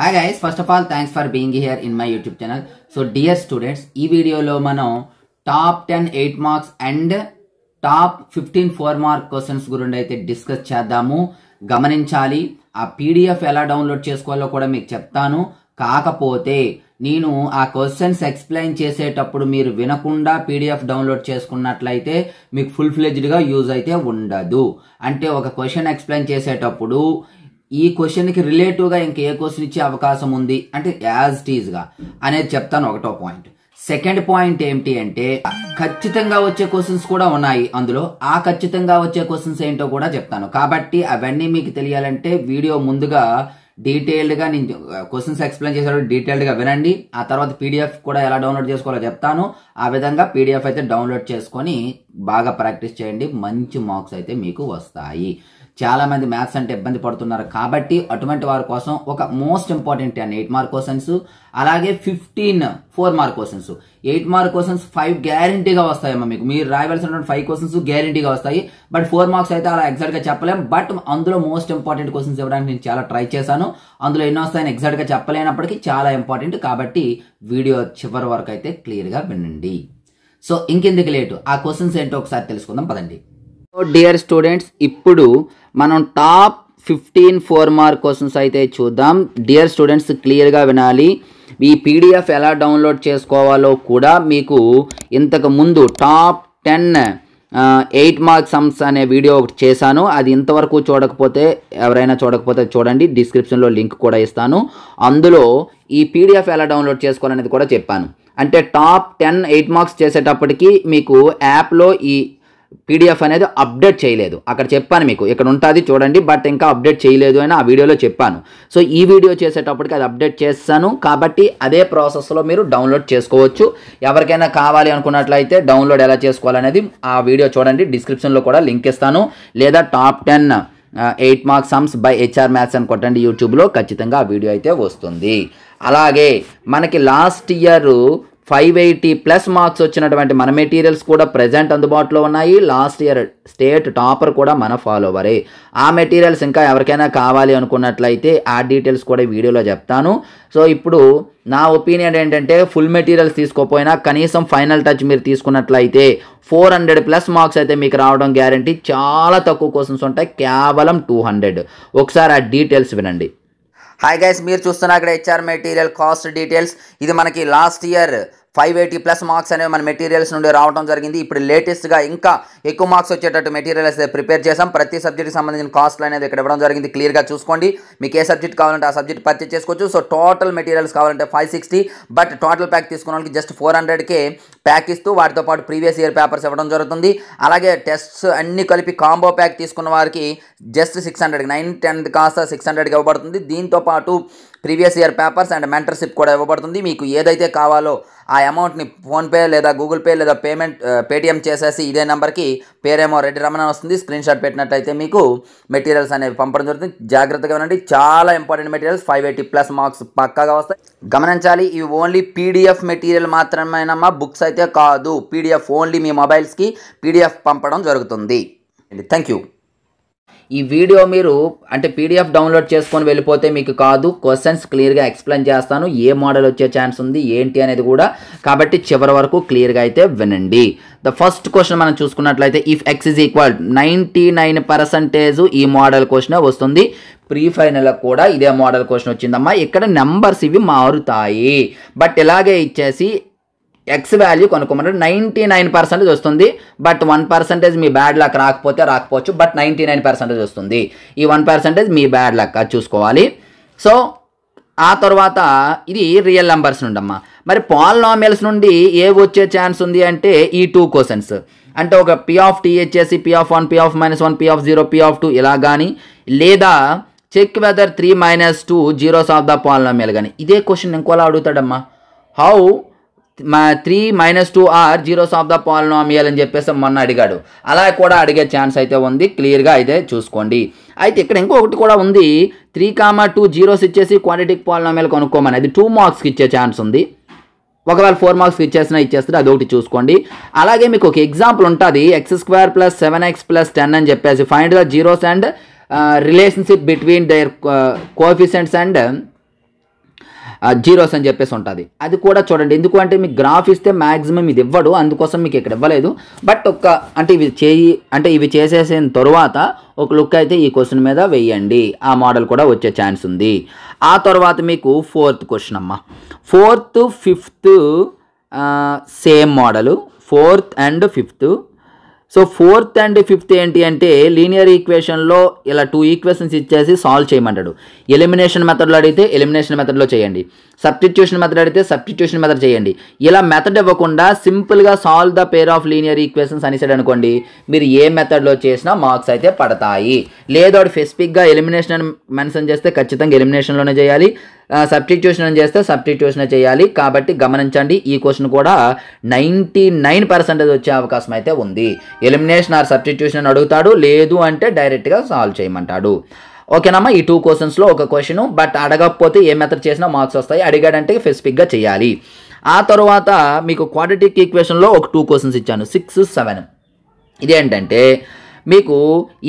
Hi guys, first of all thanks for being here in my YouTube channel. So dear students, ఈ వీడియోలో మనం top 10 8 marks and top 15 4 mark questions గురించి అయితే discuss చేద్దాము. గమనించాలి, ఆ పీడిఎఫ్ ఎలా డౌన్లోడ్ చేసుకోవాలో కూడా మీకు చెప్తాను. కాకపోతే నేను ఆ క్వశ్చన్స్ ఎక్స్ప్లెయిన్ చేసేటప్పుడు మీరు వినకుండా పీడిఎఫ్ డౌన్లోడ్ చేసుకున్నట్లయితే మీకు ఫుల్ ఫ్లెజ్డ్ గా యూజ్ అయితే ఉండదు. అంటే ఒక క్వశ్చన్ ఎక్స్ప్లెయిన్ చేసేటప్పుడు ఈ క్వశ్చన్ కి రిలేటివ్ గా ఇంకే క్వశ్చన్ ఇచ్చే అవకాశం ఉంది అంటే యాజ్ టీజ్ గా అనేది చెప్తాను. ఒకటో పాయింట్. సెకండ్ పాయింట్ ఏంటి అంటే ఖచ్చితంగా వచ్చే క్వశ్చన్స్ కూడా ఉన్నాయి అందులో. ఆ ఖచ్చితంగా వచ్చే క్వశ్చన్స్ ఏంటో కూడా చెప్తాను. కాబట్టి అవన్నీ మీకు తెలియాలంటే వీడియో ముందుగా డీటెయిల్డ్ గా నేను క్వశ్చన్స్ ఎక్స్ప్లెయిన్ చేసేటప్పుడు డీటెయిల్డ్ గా వినండి. ఆ తర్వాత పీడిఎఫ్ కూడా ఎలా డౌన్లోడ్ చేసుకోవాలో చెప్తాను. ఆ విధంగా పీడిఎఫ్ అయితే డౌన్లోడ్ చేసుకొని బాగా ప్రాక్టీస్ చేయండి. మంచి మార్క్స్ అయితే మీకు వస్తాయి. చాలా మంది మ్యాథ్స్ అంటే ఇబ్బంది పడుతున్నారు కాబట్టి అటువంటి వారి కోసం ఒక మోస్ట్ ఇంపార్టెంట్ 10 8 మార్క్ క్వశ్చన్స్, అలాగే 15 4 మార్క్ క్వశ్చన్స్. 8 మార్క్ క్వశ్చన్స్ 5 గ్యారంటీగా వస్తాయమ్మా మీకు. మీరు రాయవలసినటువంటి 5 క్వశ్చన్స్ గ్యారంటీగా వస్తాయి. బట్ 4 మార్క్స్ అయితే అలా ఎగ్జాక్ట్ గా చెప్పలేం. బట్ అందులో మోస్ట్ ఇంపార్టెంట్ క్వశ్చన్స్ ఇవ్వడానికి నేను చాలా ట్రై చేశాను. అందులో ఎన్నో వస్తాయని ఎగ్జాక్ట్ గా చెప్పలేనప్పటికీ చాలా ఇంపార్టెంట్. కాబట్టి వీడియో చివరి వరకు అయితే క్లియర్ గా వినండి. సో ఇంకెందుకు లేటు, ఆ క్వశ్చన్స్ ఏంటో ఒకసారి తెలుసుకుందాం పదండి. డియర్ స్టూడెంట్స్, ఇప్పుడు మనం టాప్ 15 4 మార్క్ క్వశ్చన్స్ అయితే చూద్దాం. డియర్ స్టూడెంట్స్, క్లియర్గా వినాలి. ఈ పీడిఎఫ్ ఎలా డౌన్లోడ్ చేసుకోవాలో కూడా మీకు ఇంతకు ముందు టాప్ 10 8 మార్క్ సమ్స్ అనే వీడియో ఒకటి చేశాను. అది ఇంతవరకు చూడకపోతే ఎవరైనా చూడకపోతే చూడండి, డిస్క్రిప్షన్లో లింక్ కూడా ఇస్తాను. అందులో ఈ పీడిఎఫ్ ఎలా డౌన్లోడ్ చేసుకోవాలనేది కూడా చెప్పాను. అంటే టాప్ 10 8 మార్క్స్ చేసేటప్పటికి మీకు యాప్లో ఈ పీడిఎఫ్ అనేది అప్డేట్ చేయలేదు. అక్కడ చెప్పాను మీకు, ఇక్కడ ఉంటుంది చూడండి, బట్ ఇంకా అప్డేట్ చేయలేదు అని ఆ వీడియోలో చెప్పాను. సో ఈ వీడియో చేసేటప్పటికి అది అప్డేట్ చేస్తాను. కాబట్టి అదే ప్రాసెస్లో మీరు డౌన్లోడ్ చేసుకోవచ్చు. ఎవరికైనా కావాలి అనుకున్నట్లయితే డౌన్లోడ్ ఎలా చేసుకోవాలనేది ఆ వీడియో చూడండి, డిస్క్రిప్షన్లో కూడా లింక్ ఇస్తాను. లేదా top 10 8 mark sums by HR maths అని కొట్టండి యూట్యూబ్లో, ఖచ్చితంగా ఆ వీడియో అయితే వస్తుంది. అలాగే మనకి లాస్ట్ ఇయర్ 580+ మార్క్స్ వచ్చినటువంటి మన మెటీరియల్స్ కూడా ప్రజెంట్ అందుబాటులో ఉన్నాయి. లాస్ట్ ఇయర్ స్టేట్ టాపర్ కూడా మన ఫాలోవరే. ఆ మెటీరియల్స్ ఇంకా ఎవరికైనా కావాలి అనుకున్నట్లయితే ఆ డీటెయిల్స్ కూడా వీడియోలో చెప్తాను. సో ఇప్పుడు నా ఒపీనియన్ ఏంటంటే ఫుల్ మెటీరియల్స్ తీసుకోపోయినా కనీసం ఫైనల్ టచ్ మీరు తీసుకున్నట్లయితే 400+ మార్క్స్ అయితే మీకు రావడం గ్యారంటీ. చాలా తక్కువ క్వశ్చన్స్ ఉంటాయి, కేవలం 200. ఒకసారి ఆ డీటెయిల్స్ వినండి. హాయ్ గైస్, మీరు చూస్తున్న ఇక్కడ హెచ్ఆర్ మెటీరియల్ కాస్ట్ డీటెయిల్స్. ఇది మనకి లాస్ట్ ఇయర్ 580+ మార్క్స్ అనేవి మన మెటీరియల్స్ నుండి రావడం జరిగింది. ఇప్పుడు లేటెస్ట్గా ఇంకా ఎక్కువ మార్క్స్ వచ్చేటట్టు మెటీరియల్స్ ప్రిపేర్ చేసాం. ప్రతి సబ్జెక్ట్కి సంబంధించిన కాస్ట్లు అనేది ఇక్కడ ఇవ్వడం జరిగింది. క్లియర్గా చూసుకోండి. మీకు ఏ సబ్జెక్ట్ కావాలంటే ఆ సబ్జెక్ట్ పర్చేస్ చేసుకోవచ్చు. సో టోటల్ మెటీరియల్స్ కావాలంటే 560, బట్ టోటల్ ప్యాక్ తీసుకున్న వాళ్ళకి జస్ట్ 400కే ప్యాక్ ఇస్తూ వాటితో పాటు ప్రీవియస్ ఇయర్ పేపర్స్ ఇవ్వడం జరుగుతుంది. అలాగే టెస్ట్స్ అన్ని కలిపి కాంబో ప్యాక్ తీసుకున్న వారికి జస్ట్ 600, 9 10 కాస్త 600కి ఇవ్వబడుతుంది. దీంతో పాటు previous year papers and mentorship కూడా ఇవ్వబడుతుంది. మీకు ఏదైతే కావాలో ఆ అమౌంట్ని ఫోన్పే లేదా గూగుల్ పే లేదా పేటిఎం చేసేసి ఇదే నెంబర్కి పేరేమో రెడ్డి రమణ వస్తుంది, స్క్రీన్ షాట్ పెట్టినట్టయితే మీకు మెటీరియల్స్ అనేవి పంపడం జరుగుతుంది. జాగ్రత్తగా ఉండండి, చాలా ఇంపార్టెంట్ మెటీరియల్స్. 580+ మార్క్స్ పక్కాగా వస్తాయి. గమనించాలి, ఇవి ఓన్లీ పీడిఎఫ్ మెటీరియల్ మాత్రమేనమ్మా, బుక్స్ అయితే కాదు. పీడిఎఫ్ ఓన్లీ మీ మొబైల్స్కి పీడిఎఫ్ పంపడం జరుగుతుంది. Thank you. ఈ వీడియో మీరు అంటే పీడిఎఫ్ డౌన్లోడ్ చేసుకొని వెళ్ళిపోతే మీకు కాదు, క్వశ్చన్స్ క్లియర్గా ఎక్స్ప్లెయిన్ చేస్తాను. ఏ మోడల్ వచ్చే ఛాన్స్ ఉంది ఏంటి అనేది కూడా. కాబట్టి చివరి వరకు క్లియర్గా అయితే వినండి. ద ఫస్ట్ క్వశ్చన్ మనం చూసుకున్నట్లయితే ఇఫ్ x ఈజ్ ఈక్వల్ 99% ఈ మోడల్ క్వశ్చన్ వస్తుంది. ప్రీ ఫైనల్ కూడా ఇదే మోడల్ క్వశ్చన్ వచ్చిందమ్మా. ఇక్కడ నెంబర్స్ ఇవి మారుతాయి, బట్ ఇలాగే ఇచ్చేసి ఎక్స్ వాల్యూ కనుక్కోమంటే 99% వస్తుంది. బట్ 1% మీ బ్యాడ్ లక్ రాకపోవచ్చు, బట్ 99% వస్తుంది. ఈ 1% మీ బ్యాడ్ లక్, అది చూసుకోవాలి. సో ఆ తర్వాత ఇది రియల్ నెంబర్స్ నుండమ్మా. మరి పాలినామియల్స్ నుండి ఏ వచ్చే ఛాన్స్ ఉంది అంటే ఈ 2 క్వశ్చన్స్. అంటే ఒక P(t) వచ్చేసి P(1), P(-1), P(0), P(2) ఇలా కానీ, లేదా check whether 3 - 2 zeros of the polynomial కానీ. ఇదే క్వశ్చన్ ఇంకోలా అడుగుతాడమ్మా, how 3 - 2 are zeros of the polynomial అని చెప్పేసి మొన్న అడిగాడు. అలా కూడా అడిగే ఛాన్స్ అయితే ఉంది. క్లియర్గా అయితే చూసుకోండి. అయితే ఇక్కడ ఇంకొకటి కూడా ఉంది, 3, 2 జీరోస్ ఇచ్చేసి క్వాడ్రాటిక్ పాలినామియల్ కనుక్కోమని. అది 2 మార్క్స్కి ఇచ్చే ఛాన్స్ ఉంది. ఒకవేళ 4 మార్క్స్కి ఇచ్చేస్తే అదొకటి చూసుకోండి. అలాగే మీకు ఒక ఎగ్జాంపుల్ ఉంటుంది, x² + 7x + 10 అని చెప్పేసి find the zeros and relationship between their coefficients and zeros అని చెప్పేసి ఉంటుంది. అది కూడా చూడండి. ఎందుకు అంటే మీకు గ్రాఫ్ ఇస్తే మ్యాక్సిమం ఇది ఇవ్వడు, అందుకోసం మీకు ఇక్కడ ఇవ్వలేదు. బట్ అంటే ఇవి చేసేసిన తర్వాత ఒక లుక్ అయితే ఈ క్వశ్చన్ మీద వేయండి. ఆ మోడల్ కూడా వచ్చే ఛాన్స్ ఉంది. ఆ తర్వాత మీకు 4th క్వశ్చన్ అమ్మ. 4th 5th same model, 4th and 5th. So 4th and 5th ఏంటి అంటే లీనియర్ ఈక్వేషన్లో ఇలా 2 ఈక్వేషన్స్ ఇచ్చేసి సాల్వ్ చేయమంటాడు. ఎలిమినేషన్ మెథడ్లో అడిగితే ఎలిమినేషన్ మెథడ్లో చేయండి, సబ్స్టిట్యూషన్ మెథడ్ అడిగితే సబ్స్టిట్యూషన్ మెథడ్ చేయండి. ఇలా మెథడ్ ఇవ్వకుండా సింపుల్గా solve the pair of linear equations అనేసాడు అనుకోండి, మీరు ఏ మెథడ్లో చేసినా మార్క్స్ అయితే పడతాయి. లేదు అది స్పెసిఫిక్గా ఎలిమినేషన్ అని మెన్షన్ చేస్తే ఖచ్చితంగా ఎలిమినేషన్లోనే చేయాలి, సబ్స్టిట్యూషన్ అని చేస్తే సబ్స్టిట్యూషన్ చేయాలి. కాబట్టి గమనించండి, ఈ క్వశ్చన్ కూడా 99% వచ్చే అవకాశం అయితే ఉంది. ఎలిమినేషన్ ఆర్ సబ్స్టిట్యూషన్ అడుగుతాడు, లేదు అంటే డైరెక్ట్గా సాల్వ్ చేయమంటాడు. ఓకేనమ్మా, ఈ 2 క్వశ్చన్స్లో ఒక క్వశ్చన్. బట్ అడగకపోతే ఏ మెథడ్ చేసినా మార్క్స్ వస్తాయి, అడిగాడంటే స్పెసిఫిక్గా చేయాలి. ఆ తర్వాత మీకు క్వాడ్రాటిక్ ఈక్వేషన్లో ఒక 2 క్వశ్చన్స్ ఇచ్చాను, 6, 7. ఇదేంటంటే మీకు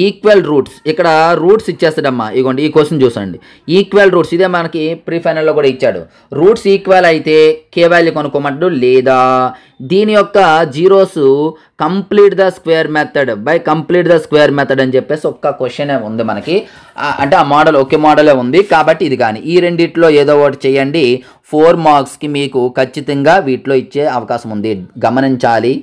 ఈక్వల్ రూట్స్, ఇక్కడ రూట్స్ ఇచ్చేస్తాడమ్మా. ఇగోండి ఈ క్వశ్చన్ చూసండి, ఈక్వల్ రూట్స్. ఇదే మనకి ప్రీ ఫైనల్లో కూడా ఇచ్చాడు. రూట్స్ ఈక్వల్ అయితే కే వాల్యూ కనుక్కోమంటాడు, లేదా దీని యొక్క zeros complete the square method by complete the square method అని చెప్పేసి ఒక్క క్వశ్చన్ ఉంది మనకి. అంటే ఆ మోడల్ ఒకే మోడలే ఉంది కాబట్టి ఇది కానీ ఈ రెండిట్లో ఏదో ఒకటి చేయండి. 4 మార్క్స్కి మీకు ఖచ్చితంగా వీటిలో ఇచ్చే అవకాశం ఉంది. గమనించాలి,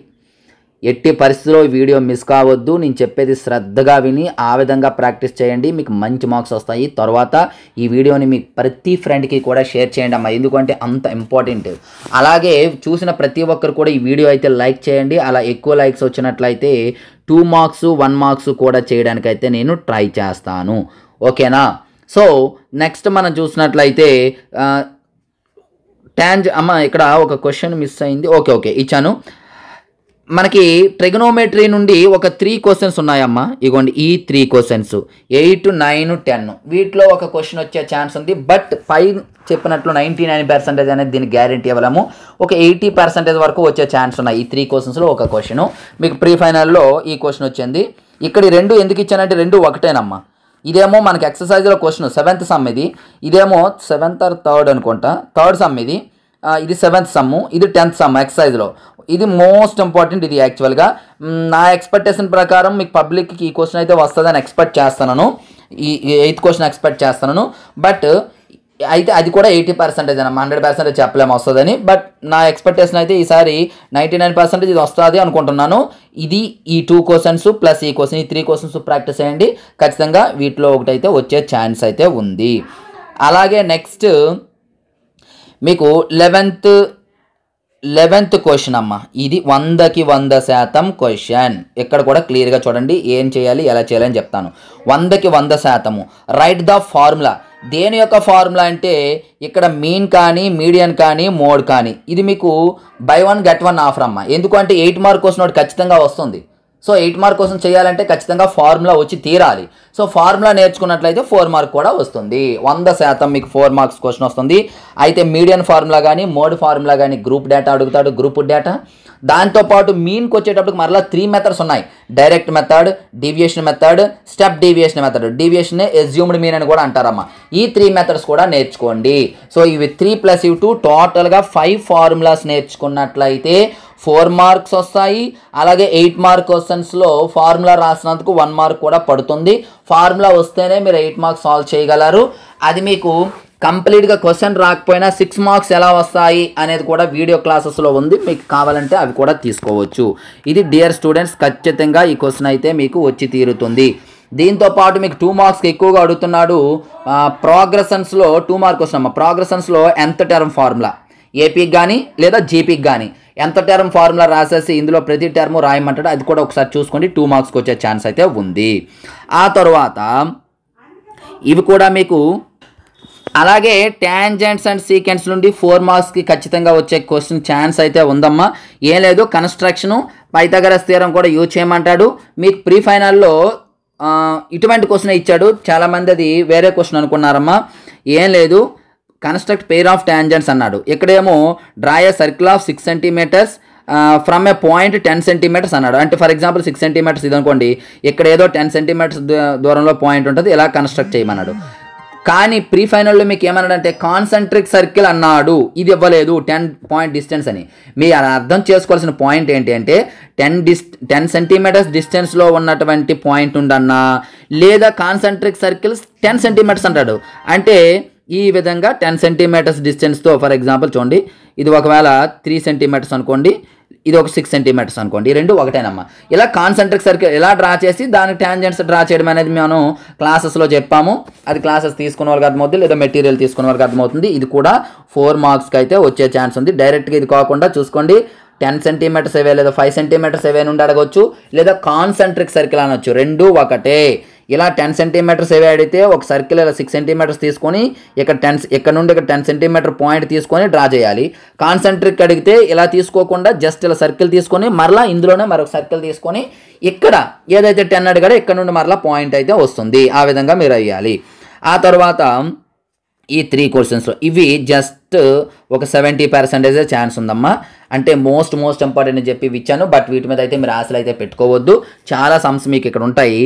ఎట్టి పరిస్థితుల్లో వీడియో మిస్ కావద్దు. నేను చెప్పేది శ్రద్ధగా విని ఆ విధంగా ప్రాక్టీస్ చేయండి, మీకు మంచి మార్క్స్ వస్తాయి. తర్వాత ఈ వీడియోని మీ ప్రతి ఫ్రెండ్కి కూడా షేర్ చేయండి అమ్మా, ఎందుకంటే అంత ఇంపార్టెంట్. అలాగే చూసిన ప్రతి ఒక్కరు కూడా ఈ వీడియో అయితే లైక్ చేయండి. అలా ఎక్కువ లైక్స్ వచ్చినట్లయితే 2 మార్క్స్ 1 మార్క్స్ కూడా చేయడానికైతే నేను ట్రై చేస్తాను. ఓకేనా? సో నెక్స్ట్ మనం చూసినట్లయితే అమ్మ ఇక్కడ ఒక క్వశ్చన్ మిస్ అయింది. ఓకే ఇచ్చాను. మనకి ట్రిగనోమెట్రీ నుండి ఒక 3 క్వశ్చన్స్ ఉన్నాయమ్మా. ఇగోండి ఈ 3 క్వశ్చన్స్ 8, 9, 10 వీటిలో ఒక క్వశ్చన్ వచ్చే ఛాన్స్ ఉంది. బట్ పై చెప్పినట్లు 99% అనేది దీనికి గ్యారెంటీ ఇవ్వలేము. ఒక 80% వరకు వచ్చే ఛాన్స్ ఉన్నాయి. ఈ 3 క్వశ్చన్స్లో ఒక క్వశ్చన్ మీకు ప్రీ ఫైనల్లో ఈ క్వశ్చన్ వచ్చింది. ఇక్కడ ఈ 2 ఎందుకు ఇచ్చానంటే 2 ఒకటేనమ్మా. ఇదేమో మనకి ఎక్సర్సైజ్లో క్వశ్చన్ 7th సమ్, ఇదేమో 7th or 3rd అనుకుంటా, 3rd సమ్ ఇది 7th సమ్, ఇది 10th సమ్ ఎక్సర్సైజ్లో. ఇది మోస్ట్ ఇంపార్టెంట్. ఇది యాక్చువల్గా నా ఎక్స్పెక్టేషన్ ప్రకారం మీకు పబ్లిక్కి ఈ క్వశ్చన్ అయితే వస్తుందని ఎక్స్పెక్ట్ చేస్తున్నాను. ఈ 8th క్వశ్చన్ ఎక్స్పెక్ట్ చేస్తున్నాను. బట్ అయితే అది కూడా 80% అన్న, 100% చెప్పలేము వస్తుందని. బట్ నా ఎక్స్పెక్టేషన్ అయితే ఈసారి 99% ఇది వస్తుంది అనుకుంటున్నాను. ఇది ఈ 2 క్వశ్చన్స్ ప్లస్ ఈ క్వశ్చన్, ఈ 3 క్వశ్చన్స్ ప్రాక్టీస్ చేయండి. ఖచ్చితంగా వీటిలో ఒకటైతే వచ్చే ఛాన్స్ అయితే ఉంది. అలాగే నెక్స్ట్ మీకు 11th క్వశ్చన్ అమ్మ. ఇది 100కి 100% క్వశ్చన్. ఇక్కడ కూడా క్లియర్గా చూడండి ఏం చేయాలి ఎలా చేయాలని చెప్తాను. 100కి 100% రైట్ ద ఫార్ములా. దేని యొక్క ఫార్ములా అంటే ఇక్కడ మీన్ కానీ మీడియన్ కానీ మోడ్ కానీ, ఇది మీకు బై 1 get 1 ఆఫర్ అమ్మ. ఎందుకంటే 8 మార్క్ క్వశ్చన్ ఒకటి ఖచ్చితంగా వస్తుంది. సో 8 మార్క్ కోసం చేయాలంటే ఖచ్చితంగా ఫార్ములా వచ్చి తీరాలి. సో ఫార్ములా నేర్చుకున్నట్లయితే 4 మార్క్ కూడా వస్తుంది. 100% మీకు 4 మార్క్స్ క్వశ్చన్ వస్తుంది. అయితే మీడియన్ ఫార్ములా కానీ మోడ్ ఫార్ములా కానీ గ్రూప్ డేటా అడుగుతాడు, గ్రూప్ డేటా. దాంతోపాటు మీన్కి వచ్చేటప్పటికి మరలా 3 మెథడ్స్ ఉన్నాయి. Direct method, deviation method, step deviation method. Deviation assumed mean అని కూడా అంటారమ్మా. ఈ 3 మెథడ్స్ కూడా నేర్చుకోండి. సో ఇవి 3 + ఇవి 2 టోటల్గా 5 ఫార్ములాస్ నేర్చుకున్నట్లయితే 4 మార్క్స్ వస్తాయి. అలాగే 8 మార్క్ క్వశ్చన్స్లో ఫార్ములా రాసినందుకు 1 మార్క్ కూడా పడుతుంది. ఫార్ములా వస్తేనే మీరు 8 మార్క్స్ సాల్వ్ చేయగలరు. అది మీకు కంప్లీట్గా క్వశ్చన్ రాకపోయినా 6 మార్క్స్ ఎలా వస్తాయి అనేది కూడా వీడియో క్లాసెస్లో ఉంది. మీకు కావాలంటే అవి కూడా తీసుకోవచ్చు. ఇది డియర్ స్టూడెంట్స్, ఖచ్చితంగా ఈ క్వశ్చన్ అయితే మీకు వచ్చి తీరుతుంది. దీంతో పాటు మీకు 2 మార్క్స్కి ఎక్కువగా అడుగుతున్నాడు. ప్రోగ్రెషన్స్లో 2 మార్క్ క్వశ్చన్. ప్రోగ్రెషన్స్లో nth టర్మ్ ఫార్ములా ఏపీకి కానీ లేదా జీపీకి కానీ nth టర్మ్ ఫార్ములా రాసేసి ఇందులో ప్రతి టర్మ్ రాయమంటాడు. అది కూడా ఒకసారి చూసుకోండి. 2 మార్క్స్కి వచ్చే ఛాన్స్ అయితే ఉంది. ఆ తర్వాత ఇవి కూడా మీకు అలాగే టాంజెంట్స్ అండ్ సీకెంట్స్ నుండి 4 మార్క్స్కి ఖచ్చితంగా వచ్చే క్వశ్చన్ ఛాన్స్ అయితే ఉందమ్మా. ఏం లేదు, కన్స్ట్రక్షను పైథాగరస్ థియరం కూడా యూజ్ చేయమంటాడు. మీకు ప్రీ ఫైనల్లో ఇటువంటి క్వశ్చన్ ఇచ్చాడు. చాలామంది అది వేరే క్వశ్చన్ అనుకున్నారమ్మా. ఏం లేదు, కన్స్ట్రక్ట్ పెయిర్ ఆఫ్ టాంజెంట్స్ అన్నాడు. ఇక్కడేమో draw a circle of 6 centimeters from A point 10 centimeters అన్నాడు. అంటే ఫర్ ఎగ్జాంపుల్ 6 centimeters ఇది అనుకోండి. ఇక్కడ ఏదో 10 centimeters దూరంలో పాయింట్ ఉంటుంది, ఇలా కన్స్ట్రక్ట్ చేయమన్నాడు. కానీ ప్రీ ఫైనల్లో మీకు ఏమన్నాడంటే కాన్సెంట్రిక్ సర్కిల్ అన్నాడు, ఇది ఇవ్వలేదు 10 పాయింట్ డిస్టెన్స్ అని. మీరు అర్థం చేసుకోవాల్సిన పాయింట్ ఏంటి అంటే 10 సెంటీమీటర్స్ డిస్టెన్స్లో ఉన్నటువంటి పాయింట్ ఉండన్నా, లేదా కాన్సెంట్రిక్ సర్కిల్స్ 10 సెంటీమీటర్స్ అంటాడు. అంటే ఈ విధంగా 10 సెంటీమీటర్స్ డిస్టెన్స్తో, ఫర్ ఎగ్జాంపుల్ చూడండి, ఇది ఒకవేళ 3 సెంటీమీటర్స్ అనుకోండి, ఇది ఒక 6 సెంటీమీటర్స్ అనుకోండి, ఈ రెండు ఒకటేనమ్మా. ఇలా కాన్సెంట్రిక్ సర్కిల్ ఇలా డ్రా చేసి దానికి ట్యాంజెంట్స్ డ్రా చేయడం అనేది మనం క్లాసెస్లో చెప్పాము. అది క్లాసెస్ తీసుకున్న వాళ్ళకి అర్థమవుతుంది, లేదా మెటీరియల్ తీసుకున్న వాళ్ళకి అర్థమవుతుంది. ఇది కూడా 4 మార్క్స్కి అయితే వచ్చే ఛాన్స్ ఉంది. డైరెక్ట్గా ఇది కాకుండా చూసుకోండి, 10 సెంటీమీటర్స్ అవే లేదా 5 సెంటీమీటర్స్ అవే నుండి అడగవచ్చు, లేదా కాన్సెంట్రిక్ సర్కిల్ అనొచ్చు, రెండు ఒకటే. ఇలా 10 సెంటీమీటర్స్ ఏవే అడిగితే ఒక సర్కిల్ ఇలా 6 సెంటీమీటర్స్ తీసుకొని ఇక్కడ నుండి 10 సెంటీమీటర్ పాయింట్ తీసుకొని డ్రా చేయాలి. కాన్సెంట్రిక్ అడిగితే ఇలా తీసుకోకుండా జస్ట్ ఇలా సర్కిల్ తీసుకొని మరలా ఇందులోనే మరొక సర్కిల్ తీసుకొని ఇక్కడ ఏదైతే 10 అడిగాడో ఇక్కడ నుండి మరలా పాయింట్ అయితే వస్తుంది. ఆ విధంగా మీరు అయ్యాలి. ఆ తర్వాత ఈ 3 క్వశ్చన్స్లో ఇవి జస్ట్ ఒక 70% ఛాన్స్ ఉందమ్మా. అంటే మోస్ట్ ఇంపార్టెంట్ అని చెప్పి ఇచ్చాను. బట్ వీటి మీద అయితే మీరు ఆశలు అయితే పెట్టుకోవద్దు. చాలా సమ్స్ మీకు ఇక్కడ ఉంటాయి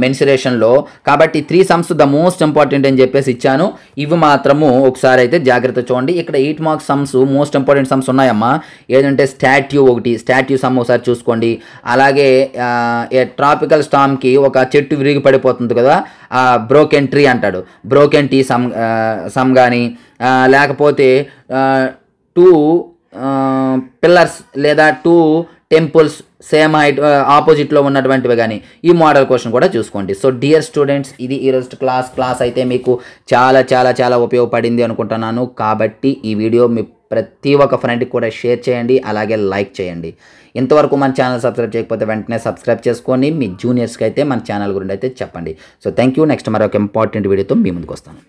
మెన్సురేషన్లో. కాబట్టి 3 సమ్స్ ద మోస్ట్ ఇంపార్టెంట్ అని చెప్పేసి ఇచ్చాను. ఇవి మాత్రము ఒకసారి అయితే జాగ్రత్త చూడండి. ఇక్కడ 8 marks sums most important sums ఉన్నాయమ్మా. ఏదంటే స్టాట్యూ సమ్ ఒకసారి చూసుకోండి. అలాగే ట్రాపికల్ స్టామ్కి ఒక చెట్టు విరిగి పడిపోతుంది కదా, బ్రోకెన్ ట్రీ అంటాడు, బ్రోకెన్ టీ సమ్ కానీ, లేకపోతే 2 పిల్లర్స్ లేదా 2 టెంపుల్స్ సేమ్ హైట్ ఆపోజిట్లో ఉన్నటువంటివి కానీ, ఈ మోడల్ క్వశ్చన్ కూడా చూసుకోండి. సో డియర్ స్టూడెంట్స్, ఇది ఈరోజు క్లాస్ అయితే మీకు చాలా ఉపయోగపడింది అనుకుంటున్నాను. కాబట్టి ఈ వీడియో మీ ప్రతి ఒక్క ఫ్రెండ్కి కూడా షేర్ చేయండి, అలాగే లైక్ చేయండి. ఇంతవరకు మన ఛానల్ సబ్స్క్రైబ్ చేయకపోతే వెంటనే సబ్స్క్రైబ్ చేసుకొని మీ జూనియర్స్కి అయితే మన ఛానల్ గురించి అయితే చెప్పండి. So thank you. నెక్స్ట్ మరొక ఇంపార్టెంట్ వీడియోతో మీ ముందుకు వస్తాను.